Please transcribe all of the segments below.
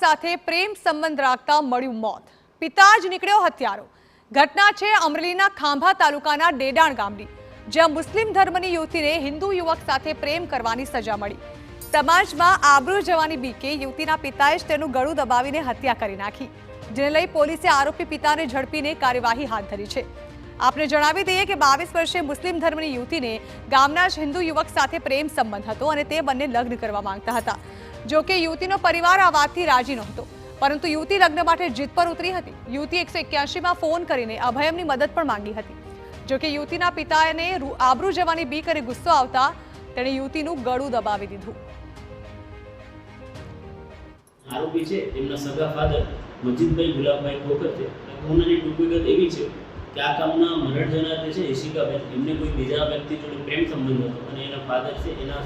સાથે પ્રેમ સંબંધ રાખતા મળ્યું મોત, પિતા જ નીકળ્યો હત્યારો। ઘટના છે અમરેલીના ખાંભા તાલુકાના ડેડાણ ગામની, જ્યાં મુસ્લિમ ધર્મની યુવતીને હિન્દુ યુવક સાથે પ્રેમ કરવાની સજા મળી। સમાજમાં આબરૂ જવાની બીકે યુવતીના પિતાએ જ તેનું ગળું દબાવીને હત્યા કરી નાખી, જેને લઈ પોલીસે આરોપી પિતાને ઝડપીને કાર્યવાહી હાથ ધરી છે। आपने जणावी दઈએ કે 22 વર્ષીય મુસ્લિમ ધર્મની યુવતીને ગામના જ હિન્દુ યુવક સાથે પ્રેમ સંબંધ હતો અને તે બંને લગ્ન કરવા માંગતા હતા। જો કે યુવતીનો પરિવાર આ વાતથી રાજી નહોતો, પરંતુ યુવતી લગ્ન માટે જીદ પર ઉતરી હતી। યુવતી 181 માં ફોન કરીને અભયમની મદદ પણ માંગી હતી। જો કે યુવતીના પિતાને આબરૂ જવાની બીક અને ગુસ્સો આવતા તેણે યુવતીનું ગળું દબાવી દીધું। આરોપી છે તેમના સગા ફાધર મજીદભાઈ ગુલાબભાઈ ખોખર છે। ગુનાની ટૂંકી વિગત એવી છે કે આ કામના મરણ જનાર છે ઈશિકાબેન, એમને કોઈ બીજા વ્યક્તિ જોડે પ્રેમ સંબંધ હતો અને એના ફાધર છે એના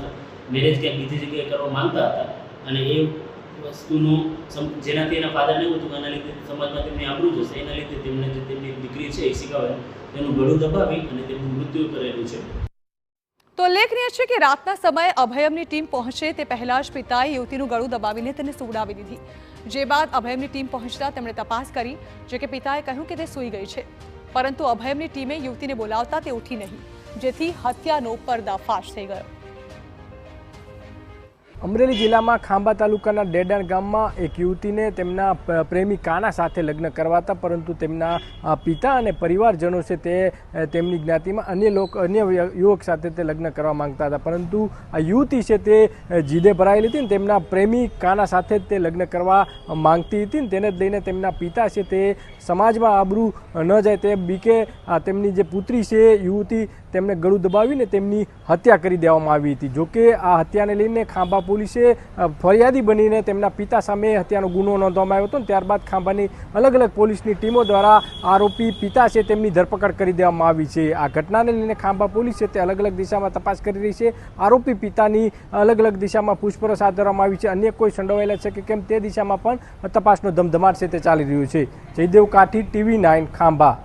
મેરેજ ક્યાંક બીજી જગ્યાએ કરવા માંગતા હતા અને એ વસ્તુનું જેનાથી એના ફાધર નહીં હતું એના લીધે સમાજમાં તેમની આબરૂ જશે, એના લીધે તેમણે જે તેમની દીકરી છે ઈશિકાબેન તેનું ગળું દબાવી અને તેમનું મૃત્યુ કરેલું છે। તો ઉલ્લેખનીય છે કે રાતના સમયે અભયમની ટીમ પહોંચે તે પહેલા જ પિતાએ યુવતીનું ગળું દબાવીને તેને સુવડાવી દીધી, જે બાદ અભયમની ટીમ પહોંચતા તેમણે તપાસ કરી। જો કે પિતાએ કહ્યું કે તે સૂઈ ગઈ છે, પરંતુ અભયમની ટીમે યુવતીને બોલાવતા તે ઉઠી નહીં, જેથી હત્યાનો પર્દાફાશ થઈ ગયો। અમરેલી જિલ્લામાં ખાંભા તાલુકાના ડેડાણ ગામમાં એક યુવતીને તેમના પ્રેમી કાના સાથે લગ્ન કરવાતા, પરંતુ તેમના પિતા અને પરિવારજનો છે તે તેમની જ્ઞાતિમાં અન્ય યુવક સાથે તે લગ્ન કરવા માંગતા હતા, પરંતુ આ યુવતી છે તે જીદે ભરાયેલી હતી ને તેમના પ્રેમી કાના સાથે જ તે લગ્ન કરવા માંગતી હતી ને તેને જ લઈને તેમના પિતા છે તે સમાજમાં આબરૂ ન જાય તે બીકે તેમની જે પુત્રી છે યુવતી તેમને ગળું દબાવીને તેમની હત્યા કરી દેવામાં આવી હતી। જોકે આ હત્યાને લઈને ખાંભા પોલીસે ફરિયાદી બનીને તેમના પિતા સામે હત્યાનો ગુનો નોંધવામાં આવ્યો હતો, ત્યારબાદ ખાંભાની અલગ અલગ પોલીસની ટીમો દ્વારા આરોપી પિતા છે તેમની ધરપકડ કરી દેવામાં આવી છે। આ ઘટનાને લઈને ખાંભા પોલીસ છે તે અલગ અલગ દિશામાં તપાસ કરી રહી છે। આરોપી પિતાની અલગ અલગ દિશામાં પૂછપરછ હાથ ધરવામાં આવી છે, અન્ય કોઈ સંડોવાયેલા છે કે કેમ તે દિશામાં પણ તપાસનો ધમધમાટ છે તે ચાલી રહ્યો છે। જયદેવ કાઠી, TV9 ખાંભા।